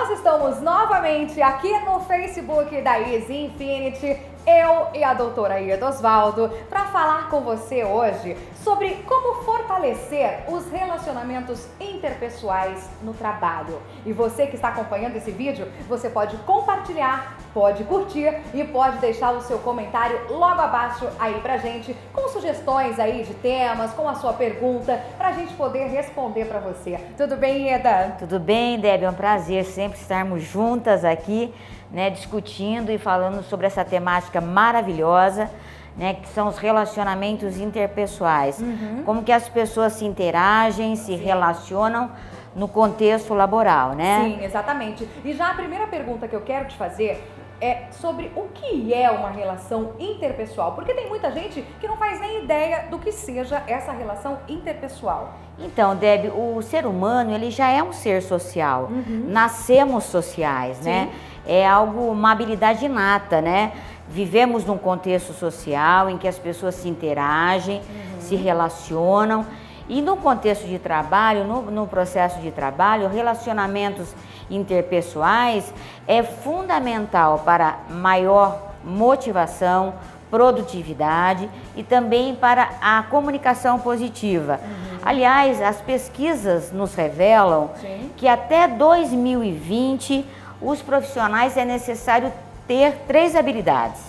Nós estamos novamente aqui no Facebook da Easy Infinity, eu e a doutora Ieda Osvaldo, para falar com você hoje sobre como fortalecer os relacionamentos interpessoais no trabalho. E você que está acompanhando esse vídeo, você pode compartilhar, pode curtir e pode deixar o seu comentário logo abaixo aí pra gente, com sugestões aí de temas, com a sua pergunta, pra gente poder responder pra você. Tudo bem, Ieda? Tudo bem, Debbie, é um prazer sempre estarmos juntas aqui, né, discutindo e falando sobre essa temática maravilhosa, né, que são os relacionamentos interpessoais. Como que as pessoas se interagem, se relacionam no contexto laboral, né? Sim, exatamente. E já a primeira pergunta que eu quero te fazer é sobre o que é uma relação interpessoal, porque tem muita gente que não faz nem ideia do que seja essa relação interpessoal. Então, Debbie, o ser humano, ele já é um ser social, nascemos sociais, né? É algo, uma habilidade inata, né? Vivemos num contexto social em que as pessoas se interagem, se relacionam. E no contexto de trabalho, no processo de trabalho, relacionamentos interpessoais é fundamental para maior motivação, produtividade e também para a comunicação positiva. Aliás, as pesquisas nos revelam que até 2020 os profissionais é necessário ter 3 habilidades.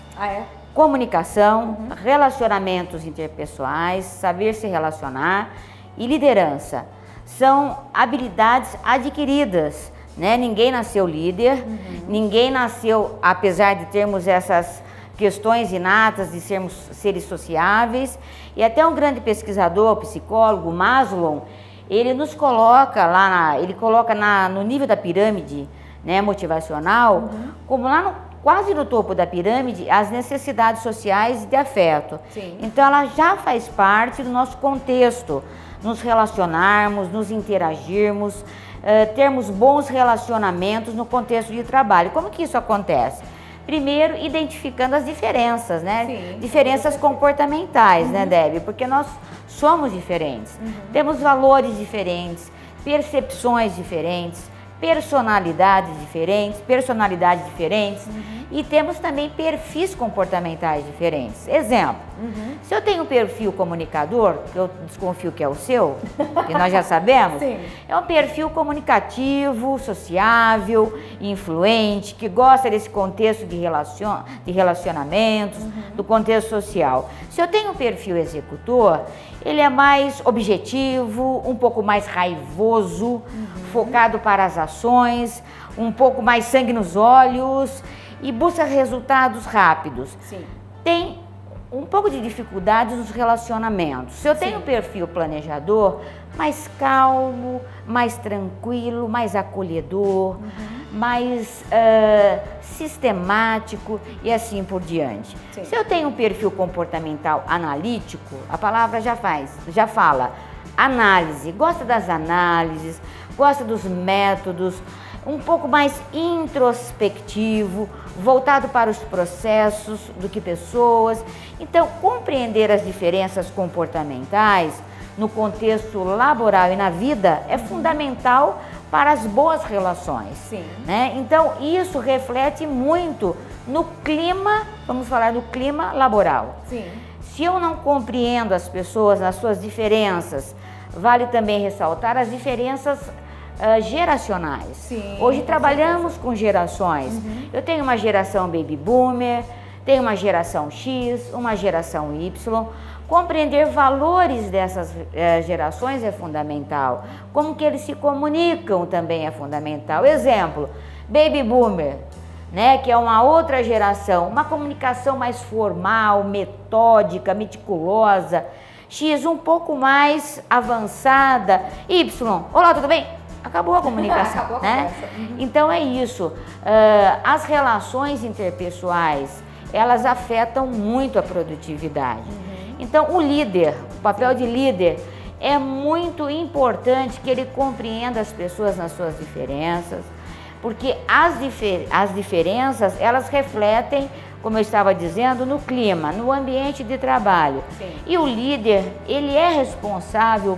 Comunicação, relacionamentos interpessoais, saber se relacionar e liderança. São habilidades adquiridas, né? Ninguém nasceu líder, ninguém nasceu, apesar de termos essas questões inatas de sermos seres sociáveis. E até um grande pesquisador, psicólogo, Maslow, ele nos coloca lá, no nível da pirâmide, né, motivacional, como lá quase no topo da pirâmide, as necessidades sociais e de afeto. Então ela já faz parte do nosso contexto, nos relacionarmos, nos interagirmos, termos bons relacionamentos no contexto de trabalho. Como que isso acontece? Primeiro, identificando as diferenças, né? Diferenças comportamentais, né, Debbie? Porque nós somos diferentes, temos valores diferentes, percepções diferentes, personalidades diferentes e temos também perfis comportamentais diferentes. Exemplo, se eu tenho um perfil comunicador, que eu desconfio que é o seu, que nós já sabemos, é um perfil comunicativo, sociável, influente, que gosta desse contexto de relacionamentos, do contexto social. Se eu tenho um perfil executor, ele é mais objetivo, um pouco mais raivoso, focado para as ações, um pouco mais sangue nos olhos e busca resultados rápidos. Tem um pouco de dificuldade nos relacionamentos. Se eu tenho um perfil planejador, mais calmo, mais tranquilo, mais acolhedor, mais sistemático e assim por diante. Se eu tenho um perfil comportamental analítico, a palavra já fala análise, gosta das análises, gosta dos métodos, um pouco mais introspectivo, voltado para os processos do que pessoas. Então, compreender as diferenças comportamentais no contexto laboral e na vida é fundamental para as boas relações. Né? Então, isso reflete muito no clima, vamos falar do clima laboral. Se eu não compreendo as pessoas nas suas diferenças, vale também ressaltar as diferenças geracionais. Hoje trabalhamos com gerações. Eu tenho uma geração baby boomer, tenho uma geração X, uma geração Y. Compreender valores dessas gerações é fundamental. Como que eles se comunicam também é fundamental. Exemplo, baby boomer, né, que é uma outra geração, uma comunicação mais formal, metódica, meticulosa. X um pouco mais avançada. Y, olá, tudo bem? Acabou a comunicação. Acabou a né? Então é isso. As relações interpessoais, elas afetam muito a produtividade. Então o líder, o papel de líder, é muito importante que ele compreenda as pessoas nas suas diferenças, porque as diferenças, elas refletem, como eu estava dizendo, no clima, no ambiente de trabalho. E o líder, ele é responsável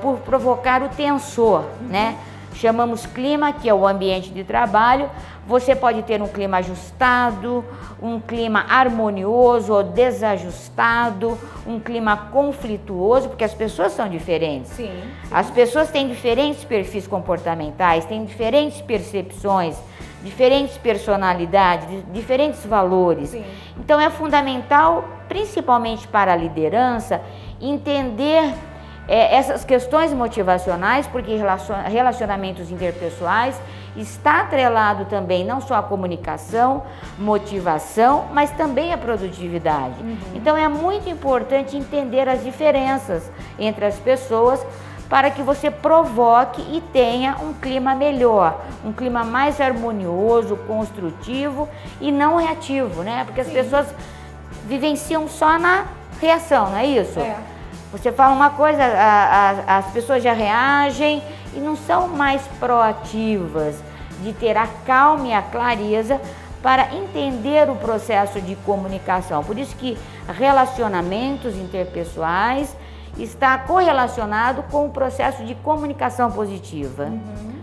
por provocar o tensor, né? chamamos clima, que é o ambiente de trabalho. Você pode ter um clima ajustado, um clima harmonioso ou desajustado, um clima conflituoso, porque as pessoas são diferentes. Sim. As pessoas têm diferentes perfis comportamentais, têm diferentes percepções, diferentes personalidades, diferentes valores. Sim. Então é fundamental, principalmente para a liderança, entender essas questões motivacionais, porque relacionamentos interpessoais está atrelado também não só à comunicação, motivação, mas também à produtividade. Então é muito importante entender as diferenças entre as pessoas para que você provoque e tenha um clima melhor, um clima mais harmonioso, construtivo e não reativo, né? Porque as pessoas vivenciam só na reação, não é isso? É. Você fala uma coisa, as pessoas já reagem e não são mais proativas de ter a calma e a clareza para entender o processo de comunicação. Por isso que relacionamentos interpessoais está correlacionado com o processo de comunicação positiva,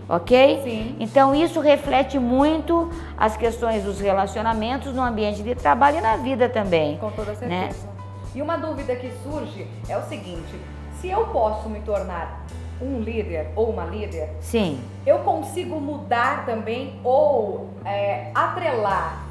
ok? Sim. Então isso reflete muito as questões dos relacionamentos no ambiente de trabalho e na vida também. Com toda certeza. Né? E uma dúvida que surge é o seguinte: se eu posso me tornar um líder ou uma líder, Sim. eu consigo mudar também ou atrelar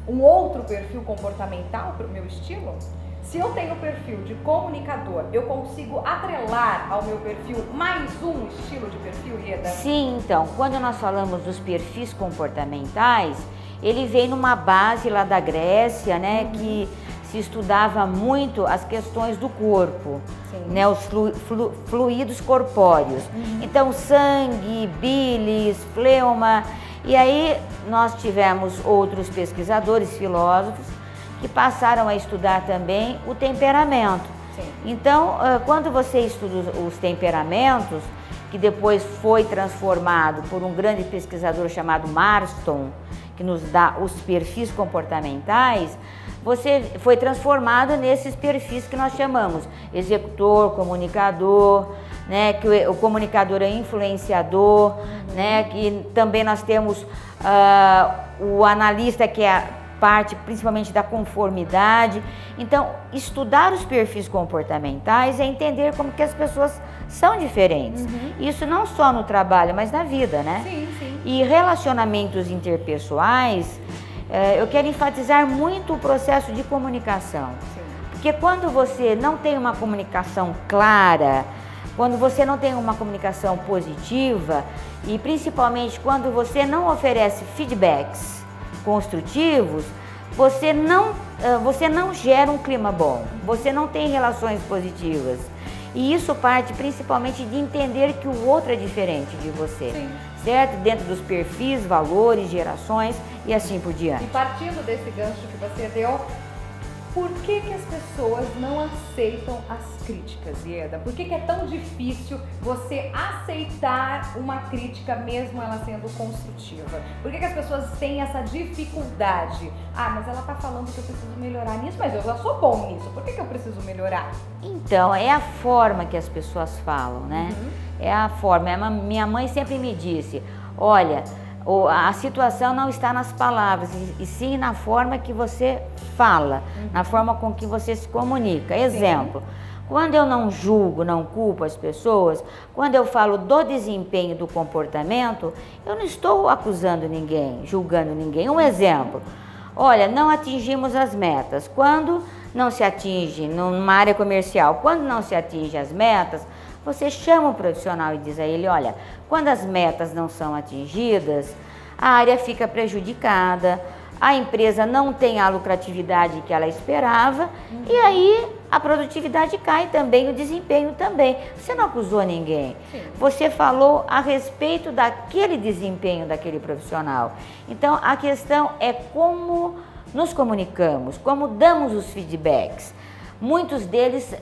um outro perfil comportamental para o meu estilo? Se eu tenho o perfil de comunicador, eu consigo atrelar ao meu perfil mais um estilo de perfil, Ieda? Sim, então, quando nós falamos dos perfis comportamentais, ele vem numa base lá da Grécia, né, que se estudava muito as questões do corpo, né, os fluidos corpóreos. Então, sangue, bilis, fleuma. E aí nós tivemos outros pesquisadores, filósofos, que passaram a estudar também o temperamento. Sim. Então, quando você estuda os temperamentos, que depois foi transformado por um grande pesquisador chamado Marston, que nos dá os perfis comportamentais, você foi transformado nesses perfis que nós chamamos executor, comunicador, né, que o comunicador é influenciador, né, que também nós temos o analista, que é a parte principalmente da conformidade. Então, estudar os perfis comportamentais é entender como que as pessoas são diferentes. Isso não só no trabalho, mas na vida, né? Sim, sim. E relacionamentos interpessoais, eu quero enfatizar muito o processo de comunicação. Sim. Porque quando você não tem uma comunicação clara, quando você não tem uma comunicação positiva e principalmente quando você não oferece feedbacks construtivos, você não gera um clima bom, você não tem relações positivas. E isso parte principalmente de entender que o outro é diferente de você. Sim. Certo? Dentro dos perfis, valores, gerações e assim por diante. E partindo desse gancho que você deu, por que as pessoas não aceitam as críticas, Ieda? Por que é tão difícil você aceitar uma crítica, mesmo ela sendo construtiva? Por que as pessoas têm essa dificuldade? Ah, mas ela tá falando que eu preciso melhorar nisso, mas eu já sou bom nisso, por que eu preciso melhorar? Então, é a forma que as pessoas falam, né? É a forma. Minha mãe sempre me disse, olha, a situação não está nas palavras, e sim na forma que você fala, na forma com que você se comunica. Exemplo, quando eu não julgo, não culpo as pessoas, quando eu falo do desempenho do comportamento, eu não estou acusando ninguém, julgando ninguém. Um exemplo, olha, não atingimos as metas. Quando não se atinge, numa área comercial, quando não se atinge as metas, você chama o profissional e diz a ele, olha, quando as metas não são atingidas, a área fica prejudicada, a empresa não tem a lucratividade que ela esperava, e aí a produtividade cai também, o desempenho também. Você não acusou ninguém, você falou a respeito daquele desempenho daquele profissional. Então a questão é como nos comunicamos, como damos os feedbacks. Muitos deles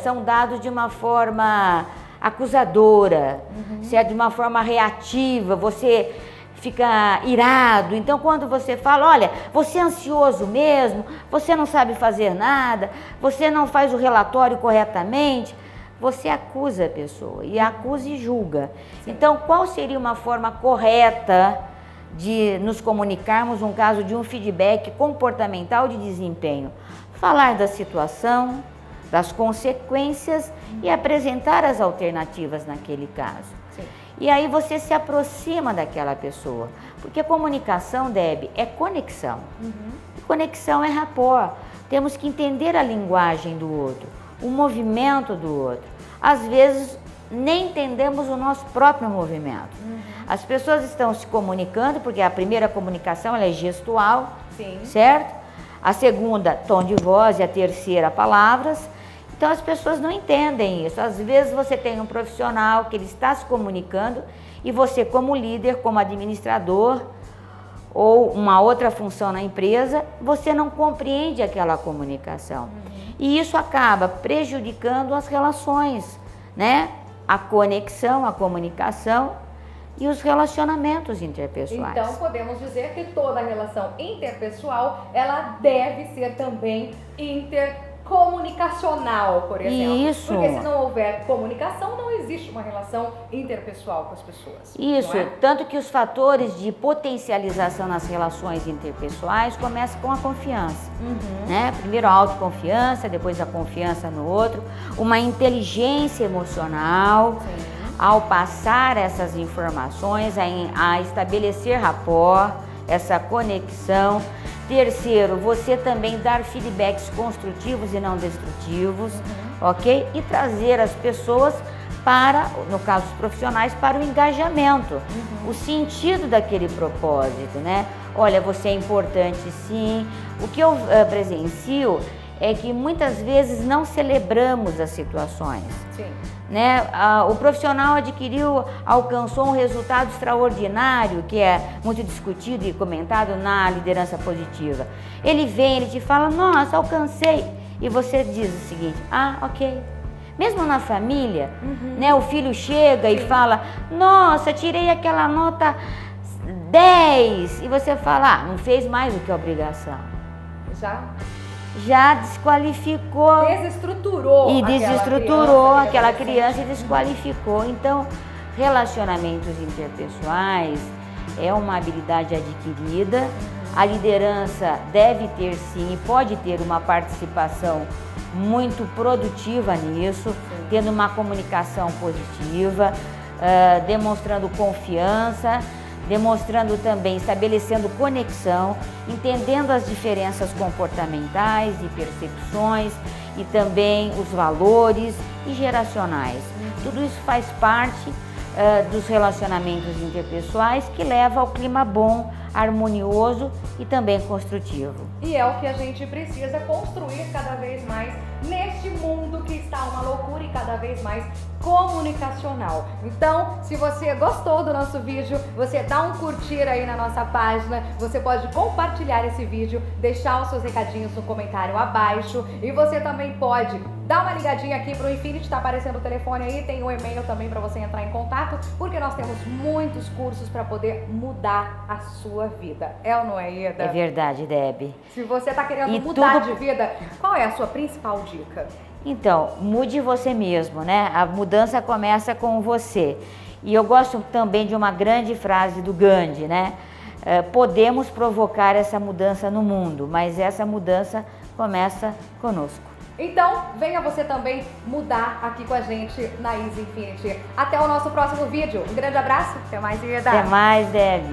são dados de uma forma acusadora, certo? De uma forma reativa, você fica irado. Então, quando você fala, olha, você é ansioso mesmo, você não sabe fazer nada, você não faz o relatório corretamente, você acusa a pessoa, e acusa e julga. Então, qual seria uma forma correta de nos comunicarmos no caso de um feedback comportamental de desempenho? Falar da situação, das consequências e apresentar as alternativas naquele caso. Sim. E aí você se aproxima daquela pessoa, porque comunicação, Deb, é conexão. Conexão é rapport. Temos que entender a linguagem do outro, o movimento do outro. Às vezes nem entendemos o nosso próprio movimento. As pessoas estão se comunicando, porque a primeira comunicação ela é gestual, Sim. certo? A segunda, tom de voz, e a terceira, palavras. Então as pessoas não entendem isso. Às vezes você tem um profissional que ele está se comunicando e você, como líder, como administrador ou uma outra função na empresa, você não compreende aquela comunicação. E isso acaba prejudicando as relações, né? A conexão, a comunicação e os relacionamentos interpessoais. Então podemos dizer que toda relação interpessoal, ela deve ser também intercomunicacional, por exemplo. Isso. Porque se não houver comunicação, não existe uma relação interpessoal com as pessoas. Isso, não é? tanto que os fatores de potencialização nas relações interpessoais começam com a confiança, né? Primeiro a autoconfiança, depois a confiança no outro, uma inteligência emocional. Sim. Ao passar essas informações, a estabelecer rapport, essa conexão. Terceiro, você também dar feedbacks construtivos e não destrutivos, ok? E trazer as pessoas para, no caso dos profissionais, para o engajamento, o sentido daquele propósito, né? Olha, você é importante sim. O que eu presencio é que muitas vezes não celebramos as situações. Sim. Né? O profissional alcançou um resultado extraordinário, que é muito discutido e comentado na liderança positiva. Ele vem, ele te fala, nossa, alcancei. E você diz o seguinte, ok. Mesmo na família, né? O filho chega e fala, nossa, tirei aquela nota 10. E você fala, não fez mais do que a obrigação. Já desqualificou. Desestruturou. E desestruturou aquela criança e desqualificou. Então, relacionamentos interpessoais é uma habilidade adquirida. A liderança deve ter sim, pode ter uma participação muito produtiva nisso, tendo uma comunicação positiva, demonstrando confiança, demonstrando também, estabelecendo conexão, entendendo as diferenças comportamentais e percepções e também os valores e geracionais. Tudo isso faz parte dos relacionamentos interpessoais que leva ao clima bom, harmonioso e também construtivo. E é o que a gente precisa construir cada vez mais neste mundo que está uma loucura e cada vez mais comunicacional. Então, se você gostou do nosso vídeo, você dá um curtir aí na nossa página, você pode compartilhar esse vídeo, deixar os seus recadinhos no comentário abaixo e você também pode dar uma ligadinha aqui pro Infinity, tá aparecendo o telefone aí, tem um e-mail também para você entrar em contato, porque nós temos muitos cursos para poder mudar a sua vida. É ou não é, Ieda? É verdade, Deb. Se você tá querendo mudar de vida, qual é a sua principal dica? Então, mude você mesmo, né? A mudança começa com você. E eu gosto também de uma grande frase do Gandhi, né? Podemos provocar essa mudança no mundo, mas essa mudança começa conosco. Então, venha você também mudar aqui com a gente na Easy Infinity. Até o nosso próximo vídeo. Um grande abraço. Até mais, Ieda. Até mais, Deb.